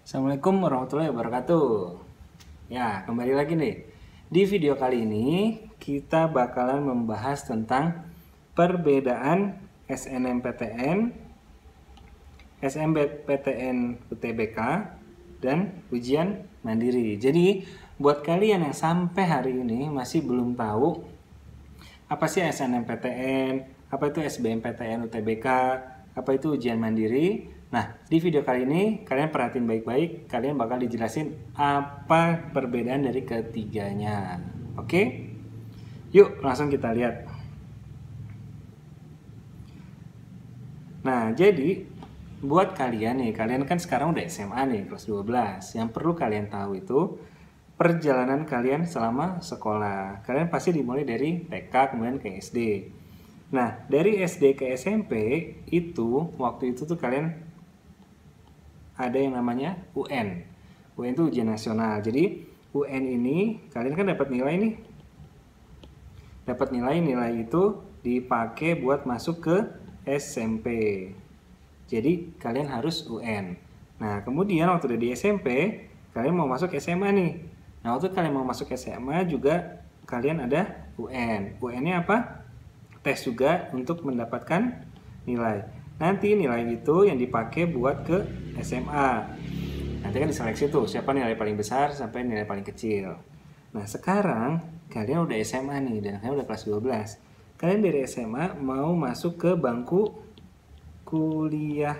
Assalamualaikum warahmatullahi wabarakatuh. Ya, kembali lagi nih. Di video kali ini kita bakalan membahas tentang perbedaan SNMPTN, SNMPTN UTBK, dan ujian mandiri. Jadi, buat kalian yang sampai hari ini masih belum tahu apa sih SNMPTN, apa itu SBMPTN UTBK, apa itu ujian mandiri. Nah, di video kali ini kalian perhatiin baik-baik, kalian bakal dijelasin apa perbedaan dari ketiganya. Oke? Yuk, langsung kita lihat. Nah, jadi buat kalian nih, kalian kan sekarang udah SMA nih, kelas 12. Yang perlu kalian tahu itu perjalanan kalian selama sekolah. Kalian pasti dimulai dari TK kemudian ke SD. Nah, dari SD ke SMP itu waktu itu tuh kalian ada yang namanya UN. UN itu ujian nasional. Jadi UN ini kalian kan dapat nilai nih. Dapat nilai itu dipakai buat masuk ke SMP. Jadi kalian harus UN. Nah, kemudian waktu udah di SMP, kalian mau masuk SMA nih. Nah, waktu kalian mau masuk SMA juga kalian ada UN. UN-nya apa? Tes juga untuk mendapatkan nilai. Nanti nilai itu yang dipakai buat ke SMA. Nanti kan diseleksi tuh siapa nilai paling besar sampai nilai paling kecil. Nah, sekarang kalian udah SMA nih dan kalian udah kelas 12. Kalian dari SMA mau masuk ke bangku kuliah.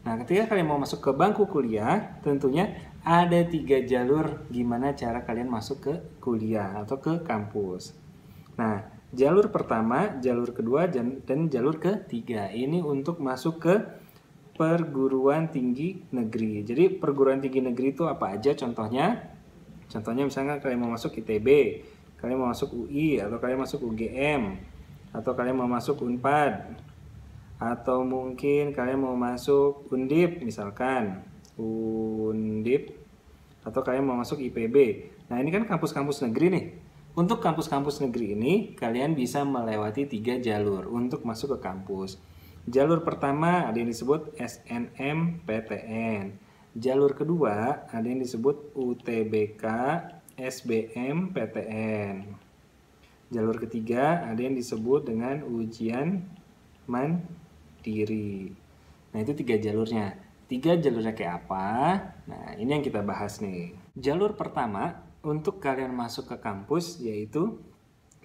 Nah, ketika kalian mau masuk ke bangku kuliah, tentunya ada 3 jalur gimana cara kalian masuk ke kuliah atau ke kampus. Nah, jalur pertama, jalur kedua, dan jalur ketiga ini untuk masuk ke perguruan tinggi negeri. Jadi perguruan tinggi negeri itu apa aja contohnya? Contohnya misalnya kalian mau masuk ITB, kalian mau masuk UI, atau kalian masuk UGM, atau kalian mau masuk Unpad, atau mungkin kalian mau masuk Undip misalkan, Undip, atau kalian mau masuk IPB. Nah, ini kan kampus-kampus negeri nih. Untuk kampus-kampus negeri ini, kalian bisa melewati 3 jalur untuk masuk ke kampus. Jalur pertama ada yang disebut SNMPTN. Jalur kedua ada yang disebut UTBK, SBMPTN. Jalur ketiga ada yang disebut dengan ujian mandiri. Nah, itu 3 jalurnya. 3 jalurnya kayak apa? Nah, ini yang kita bahas nih. Jalur pertama untuk kalian masuk ke kampus yaitu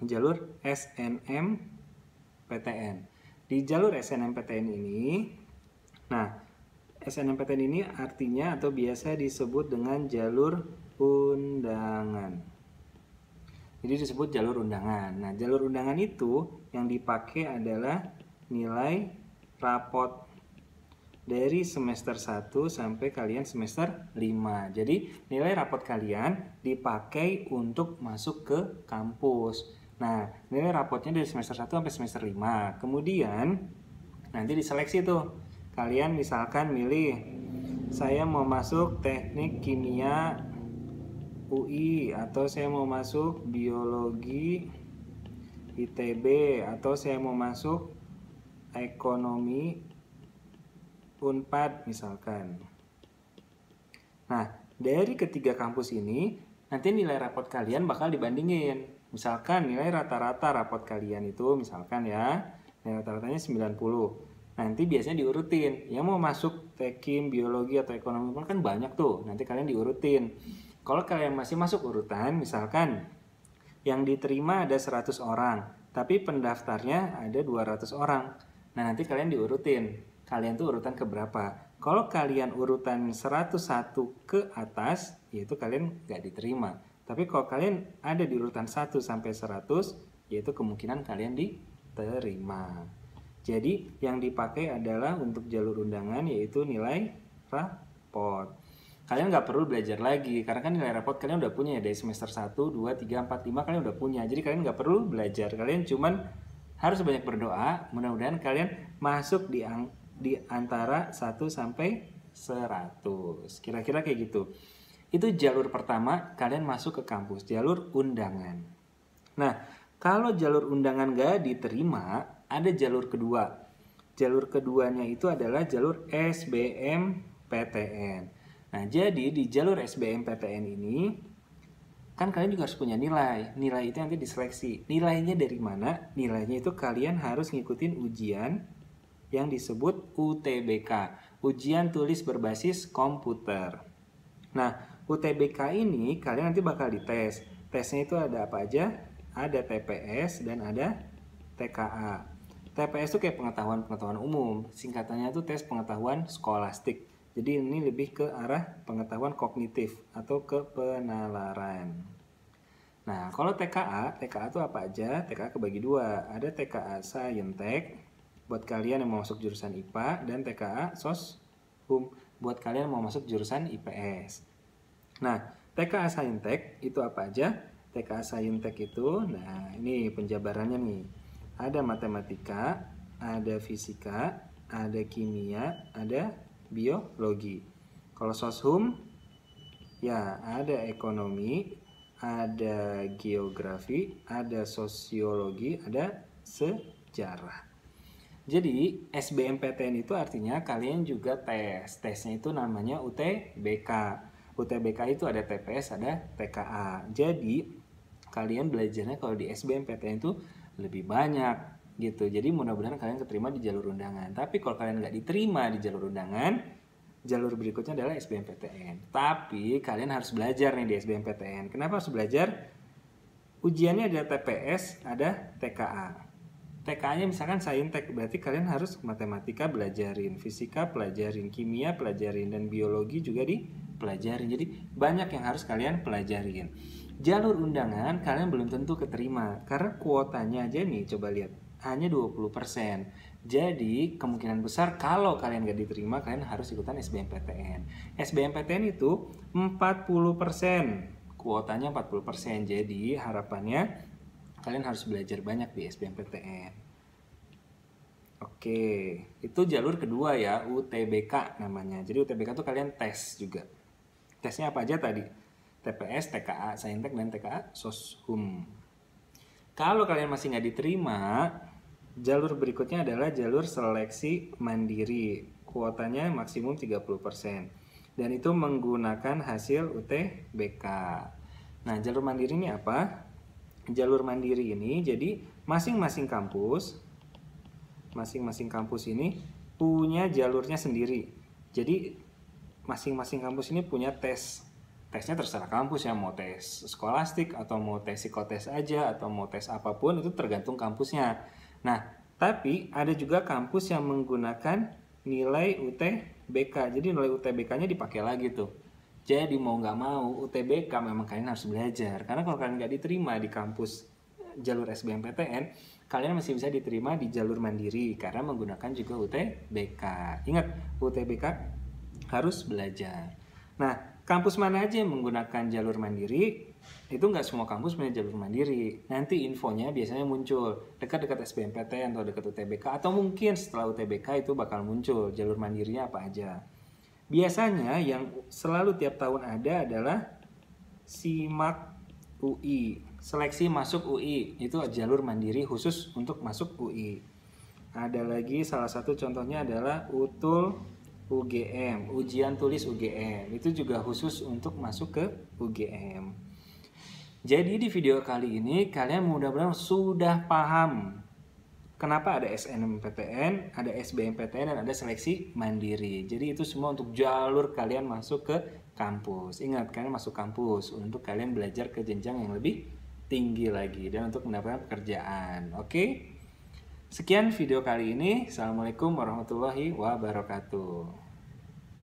jalur SNMPTN. Di jalur SNMPTN ini, nah SNMPTN ini artinya atau biasa disebut dengan jalur undangan. Jadi disebut jalur undangan. Nah, jalur undangan itu yang dipakai adalah nilai rapot dari semester 1 sampai kalian semester 5. Jadi nilai rapot kalian dipakai untuk masuk ke kampus. Nah, nilai rapotnya dari semester 1 sampai semester 5. Kemudian nanti diseleksi tuh. Kalian misalkan milih, saya mau masuk teknik kimia UI, atau saya mau masuk biologi ITB, atau saya mau masuk ekonomi Unpad misalkan. Nah, dari ketiga kampus ini, nanti nilai rapot kalian bakal dibandingin. Misalkan nilai rata-rata rapot kalian itu, misalkan ya, nilai rata-ratanya 90. Nanti biasanya diurutin. Yang mau masuk tekim, biologi, atau ekonomi kan banyak tuh. Nanti kalian diurutin. Kalau kalian masih masuk urutan, misalkan yang diterima ada 100 orang, tapi pendaftarnya ada 200 orang. Nah, nanti kalian diurutin. Kalian tuh urutan keberapa? Kalau kalian urutan 101 ke atas, yaitu kalian gak diterima. Tapi kalau kalian ada di urutan 1 sampai 100, yaitu kemungkinan kalian diterima. Jadi yang dipakai adalah untuk jalur undangan yaitu nilai rapot. Kalian gak perlu belajar lagi, karena kan nilai rapot kalian udah punya ya dari semester 1, 2, 3, 4, 5 kalian udah punya. Jadi kalian gak perlu belajar, kalian cuman harus banyak berdoa, mudah-mudahan kalian masuk di antara 1 sampai 100. Kira-kira kayak gitu. Itu jalur pertama, kalian masuk ke kampus, jalur undangan. Nah, kalau jalur undangan gak diterima, ada jalur kedua. Jalur keduanya itu adalah jalur SBM SBMPTN. Nah, jadi di jalur SBMPTN ini kan kalian juga harus punya nilai. Nilai itu nanti diseleksi. Nilainya dari mana? Nilainya itu kalian harus ngikutin ujian yang disebut UTBK, ujian tulis berbasis komputer. Nah, UTBK ini kalian nanti bakal dites. Tesnya itu ada apa aja? Ada TPS dan ada TKA. TPS itu kayak pengetahuan umum. Singkatannya itu tes pengetahuan skolastik. Jadi ini lebih ke arah pengetahuan kognitif atau kepenalaran. Nah, kalau TKA itu apa aja? TKA kebagi dua. Ada TKA Saintek buat kalian yang mau masuk jurusan IPA dan TKA Soshum buat kalian yang mau masuk jurusan IPS. Nah, TKA Saintek itu apa aja? TKA Saintek itu, nah ini penjabarannya nih. Ada matematika, ada fisika, ada kimia, ada biologi. Kalau Soshum, ya ada ekonomi, ada geografi, ada sosiologi, ada sejarah. Jadi SBMPTN itu artinya kalian juga tes. Tesnya itu namanya UTBK. UTBK itu ada TPS, ada TKA. Jadi kalian belajarnya kalau di SBMPTN itu lebih banyak gitu. Jadi mudah-mudahan kalian keterima di jalur undangan. Tapi kalau kalian nggak diterima di jalur undangan, jalur berikutnya adalah SBMPTN. Tapi kalian harus belajar nih di SBMPTN. Kenapa harus belajar? Ujiannya ada TPS, ada TKA. TKA-nya misalkan Saintek, berarti kalian harus matematika belajarin, fisika pelajarin, kimia pelajarin, dan biologi juga dipelajarin. Jadi banyak yang harus kalian pelajarin. Jalur undangan kalian belum tentu keterima karena kuotanya aja nih, coba lihat, hanya 20%. Jadi kemungkinan besar kalau kalian gak diterima, kalian harus ikutan SBMPTN. SBMPTN itu 40%, kuotanya 40%. Jadi harapannya kalian harus belajar banyak di SBMPTN. Oke, itu jalur kedua ya, UTBK namanya. Jadi UTBK itu kalian tes juga. Tesnya apa aja tadi? TPS, TKA Saintek, dan TKA Soshum. Kalau kalian masih nggak diterima, jalur berikutnya adalah jalur seleksi mandiri. Kuotanya maksimum 30%. Dan itu menggunakan hasil UTBK. Nah, jalur mandiri ini apa? Jalur mandiri ini jadi masing-masing kampus ini punya jalurnya sendiri. Jadi masing-masing kampus ini punya tes. Tesnya terserah kampus ya, mau tes skolastik atau mau tes psikotes aja atau mau tes apapun, itu tergantung kampusnya. Nah, tapi ada juga kampus yang menggunakan nilai UTBK. Jadi nilai UTBK-nya dipakai lagi tuh. Jadi mau nggak mau UTBK memang kalian harus belajar. Karena kalau kalian nggak diterima di kampus jalur SBMPTN, kalian masih bisa diterima di jalur mandiri karena menggunakan juga UTBK. Ingat, UTBK harus belajar. Nah, kampus mana aja yang menggunakan jalur mandiri? Itu nggak semua kampus punya jalur mandiri. Nanti infonya biasanya muncul dekat-dekat SBMPTN atau dekat UTBK, atau mungkin setelah UTBK itu bakal muncul jalur mandirinya apa aja. Biasanya yang selalu tiap tahun ada adalah SIMAK UI, seleksi masuk UI, itu jalur mandiri khusus untuk masuk UI. Ada lagi salah satu contohnya adalah UTUL UGM, ujian tulis UGM, itu juga khusus untuk masuk ke UGM. Jadi di video kali ini kalian mudah-mudahan sudah paham kenapa ada SNMPTN, ada SBMPTN, dan ada seleksi mandiri. Jadi itu semua untuk jalur kalian masuk ke kampus. Ingat, kalian masuk kampus untuk kalian belajar ke jenjang yang lebih tinggi lagi dan untuk mendapatkan pekerjaan. Oke? Sekian video kali ini. Assalamualaikum warahmatullahi wabarakatuh.